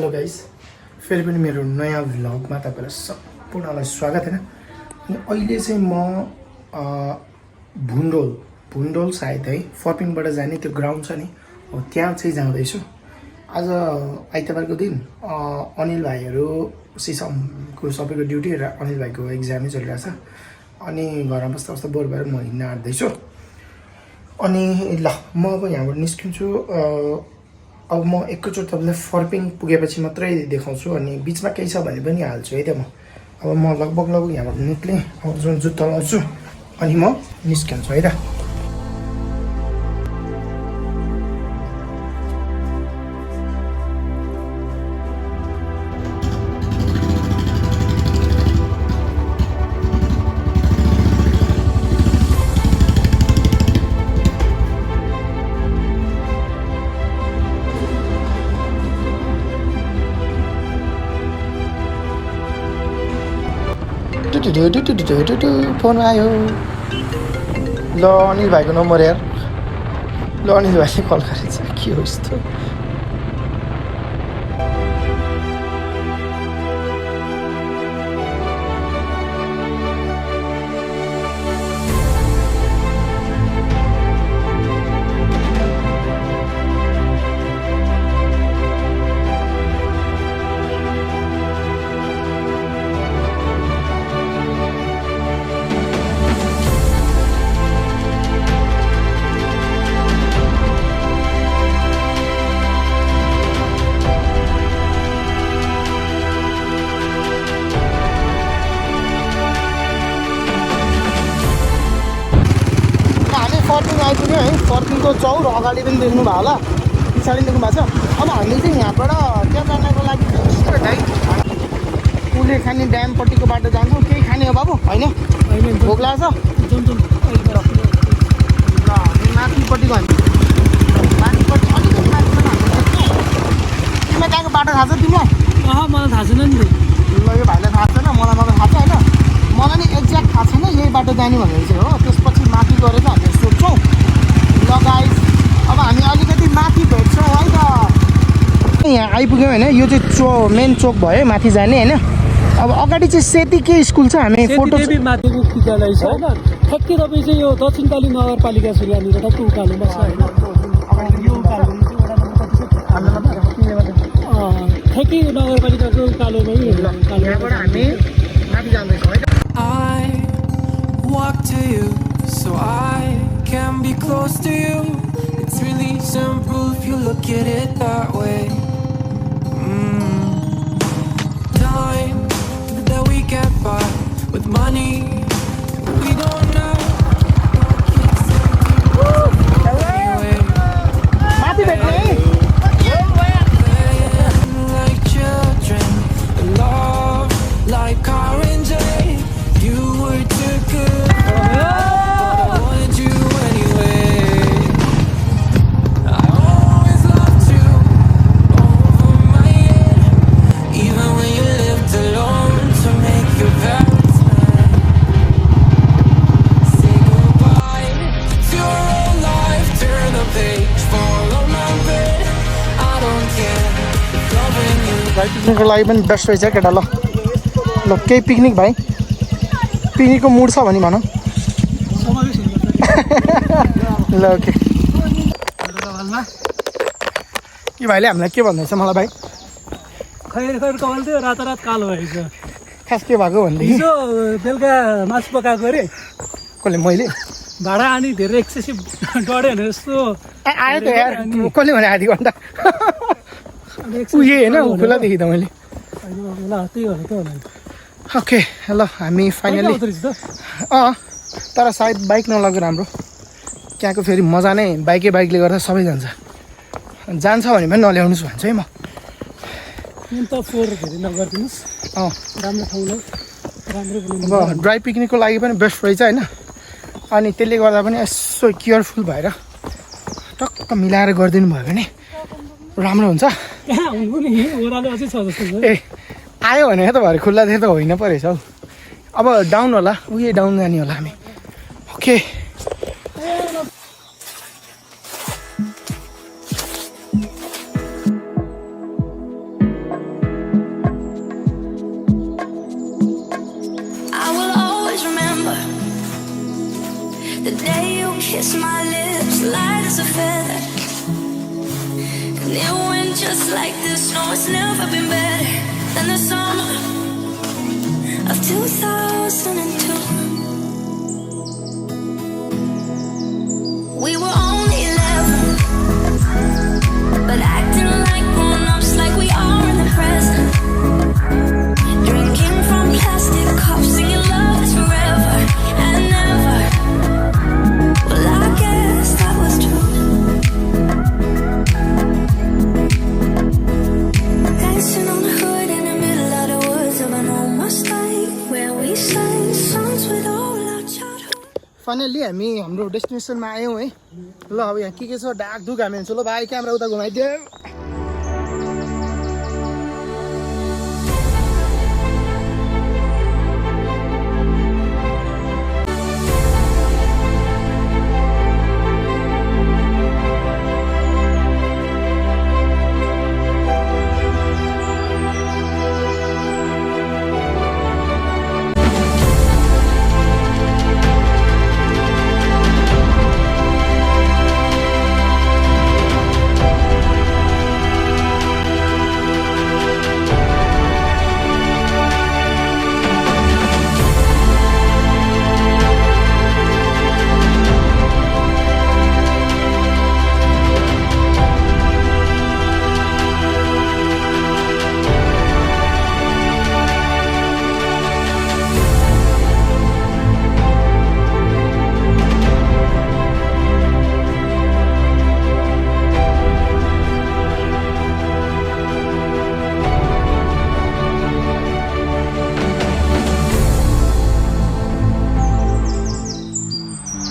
Hello guys, फेरि पनि मेरो नयाँ भ्लगमा तपाईँलाई सम्पूर्णलाई स्वागत हैन। अनि अहिले चाहिँ म भुन्डोल सायद है फर्पिङबाट जाने त्यो ग्राउन्ड छ नि, हो त्यहाँ चाहिँ जाँदैछु। आज आइतबारको दिन अनिल भाइहरू सिसमको सबैको ड्युटी र अनिल भाइको एक्जामै चलिरहेछ। अनि घरमा बस्दा बस्दा बोर भएर म हिँड्न आँट्दैछु। अनि ल म अब यहाँबाट निस्किन्छु। अब म एकैचोटि तपाईँलाई फर्पिङ पुगेपछि मात्रै देखाउँछु। अनि बिचमा केही छ भने पनि हाल्छु है त म। अब म लगभग यहाँबाट निक्लेँ। अब जुन जुत्ता लाउँछु अनि म निस्किन्छु है त। फोन आयो। ल अनिल भाइको नम्बर यार। ल अनिल भाइले कल गरेछ। के हो यस्तो? फर्पिङ आइपुग्यो है। फर्पिङको चौर अगाडि पनि देख्नु भयो होला, पछाडि देख्नु भएको छ। अब हामी चाहिँ यहाँबाट त्यहाँ जानको लागि उसले खाने ड्यामपट्टिको बाटो जान्छौँ। केही खाने हो बाबु? होइन, भोक लाग्छ। ल हामी माथिपट्टि गयो। माथिपट्टि अलिकति माथि तिमीलाई त्यहाँको बाटो थाहा छ तिमीलाई? मलाई थाहा छैन नि। ल यो भाइलाई थाहा छैन, मलाई मात्र थाहा छ होइन। मलाई नि एक्ज्याक्ट थाहा छैन यही बाटो जाने भनेर चाहिँ हो। त्यसपछि माथि गएर चाहिँ हामीले सोध्छौँ। ल गाइस, अब हामी अलिकति माथि भेट्छौँ है त। यहाँ आइपुग्यौँ होइन। यो चाहिँ मेन चोक भयो माथि जाने होइन। अब अगाडि चाहिँ सेती के स्कुल छ? हामी फोटो माध्यमिक विद्यालय छ होइन। ठ्याक्कै तपाईँ चाहिँ यो दक्षिणकाली नगरपालिका छ यहाँनिर, ठ्याक्कै उकालोमा छ होइन। ठ्याक्कै नगरपालिकाको उकालोमै यहाँबाट हामी माथि जाँदैछौँ है त। I walk to you so I can be close to you. It's really simple if you look at it that way. Time that we get by with money we don't know. माथि भेट्ने Like children, love like orange. You were too good, but I wanted you anyway. I always loved you over my head, even when you lived alone to make your parents mad. Say goodbye to your own life, turn the page, follow my bed. I don't care if loving you. भाइ पिकनिकको लागि पनि best रहेछ केटा। ल ल केही picnic भाइ, पिकनिकको मुड छ भने भन। ल ओके। यो भाइले हामीलाई के भन्दैछ मलाई भाइ? खैर कपाल थियो, रातारात कालो भएछ। खास के भएको भनेदेखि हिजो बेलुका मासु पकाएको अरे। कसले? मैले भाडा अनि धेरै एक्सेसिभ डढ्यो भने जस्तो आयो त यार। कसले भने आधी घन्टा उयो होइन खुल्ला देखि त मैले। त्यही भएर त होला। ओके ल हामी फाइनली तर सायद बाइक नलगेर हाम्रो त्यहाँको फेरि मजा नै बाइकले गर्दा सबै जान्छ भने पनि नल्याउनुहोस् भन्छु है म। राम्रो ठाउँ अब ड्राई पिकनिकको लागि पनि बेस्ट रहेछ होइन। अनि त्यसले गर्दा पनि यसो केयरफुल भएर टक्क मिलाएर गरिदिनु भयो भने राम्रो हुन्छ। ए आयो भने त भरे खुल्ला थियो त होइन परेछ हौ। अब डाउन होला, उही डाउन जाने होला हामी। Okay day you kissed my lips, light as a feather. And it went just like this. No, it's never been better than the summer of 2002. We were only 11, but acting like grown-ups, like we are in the present. Drinking from plastic cups, singing love is forever and never. Well, I guess that was true. Dancing on the hood in the middle of the woods of an old Mustang, where we sang songs with all our childhood. Finally हामी हाम्रो डेस्टिनेसनमा आयौँ है। ल अब यहाँ के छ ढाकढुक हामी हुन्छ। ल भाइ क्यामेरा उता घुमाइदियो।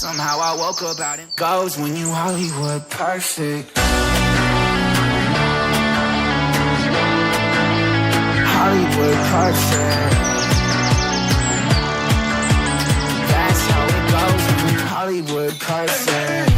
Somehow I woke up out in goes when you Hollywood perfect. Hollywood perfect. That's how it goes when you Hollywood perfect.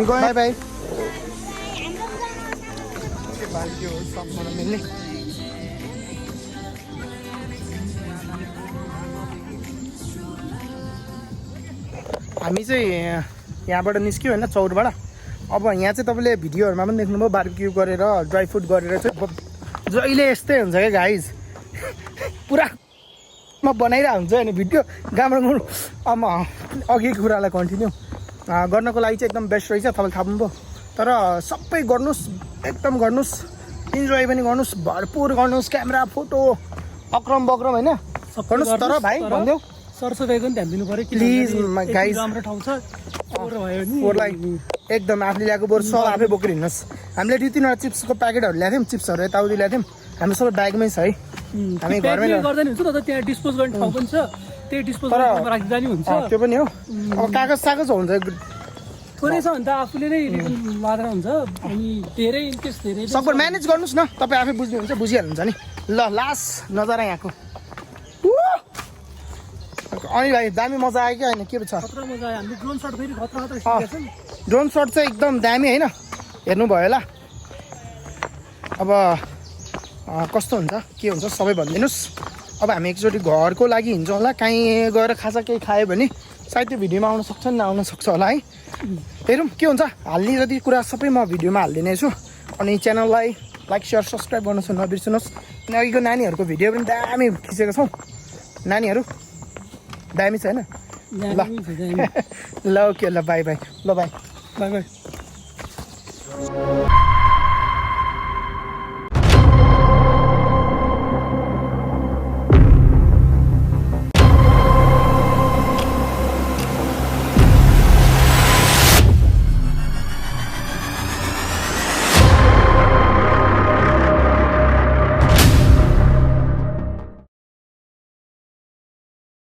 By by. हामी चाहिँ यहाँबाट निस्क्यौँ होइन चौरबाट। अब यहाँ चाहिँ तपाईँले भिडियोहरूमा पनि देख्नुभयो बार्बिक्यू गरेर ड्राई फ्रुट गरेर चाहिँ अब जहिले यस्तै हुन्छ क्या गाइज। पुरा म बनाइरहेको हुन्छ होइन भिडियो गाम्रो अब अघिको कुरालाई कन्टिन्यू गर्नको लागि चाहिँ एकदम बेस्ट रहेछ। तपाईँले थाहा पाउनुभयो। तर सबै गर्नुहोस्, एकदम गर्नुहोस्, इन्जोय पनि गर्नुहोस्, भरपुर गर्नुहोस्, क्यामेरा फोटो अक्रम बक्रम होइन गर्नुहोस्। तर भाइ भनिदेऊ सरसफाइको पनि ध्यान दिनु पऱ्यो प्लिज गाइज। राम्रो ठाउँ छ फोहोरलाई एकदम आफूले ल्याएको बरु सब आफै बोकेर हिँड्नुहोस्। हामीले 2-3 वटा चिप्सको प्याकेटहरू ल्याएको थियौँ, चिप्सहरू यताउति ल्याएको थियौँ। हाम्रो सबै ब्यागमै छ है। हामी घरमै गर्दैन हुन्छ त त्यहाँ डिस्पोज गर्ने ठाउँ पनि छ, त्यही डिस्पोज राख्दा नि हुन्छ। त्यो पनि हो। अब कागज सागज हुन्छ थोरै छ भने त आफूले नै लाँदा हुन्छ। अनि धेरै इन्केस धेरै सबै म्यानेज गर्नुहोस् न, तपाईँ आफै बुझ्नुहुन्छ, बुझिहाल्नुहुन्छ नि। ल लास्ट नजारा यहाँको। अनि भाइ दामी मजा आयो क्या होइन के छ? खतरा मजा आयो। हामीले ड्रोन सट फेरि खतरा खतरा सिकेको छ। ड्रोन सट चाहिँ एकदम दामी होइन, हेर्नुभयो होला। अब कस्तो हुन्छ के हुन्छ सबै भनिदिनुहोस्। अब हामी एकचोटि घरको लागि हिँड्छौँ होला, कहीँ गएर खाजा केही खायो भने सायद त्यो भिडियोमा आउन सक्छ नि नआउन सक्छ होला है। हेरौँ के हुन्छ। हाल्ने जति कुरा सबै म भिडियोमा हालिदिने छु। अनि च्यानललाई लाइक सेयर सब्सक्राइब गर्नु चाहिँ नबिर्सिनुहोस्। अनि अघिको नानीहरूको भिडियो पनि दामी खिचेको छौँ। नानीहरू दामी छ होइन? ल ल ओके ल बाई बाई। ल बाई बाई बाई।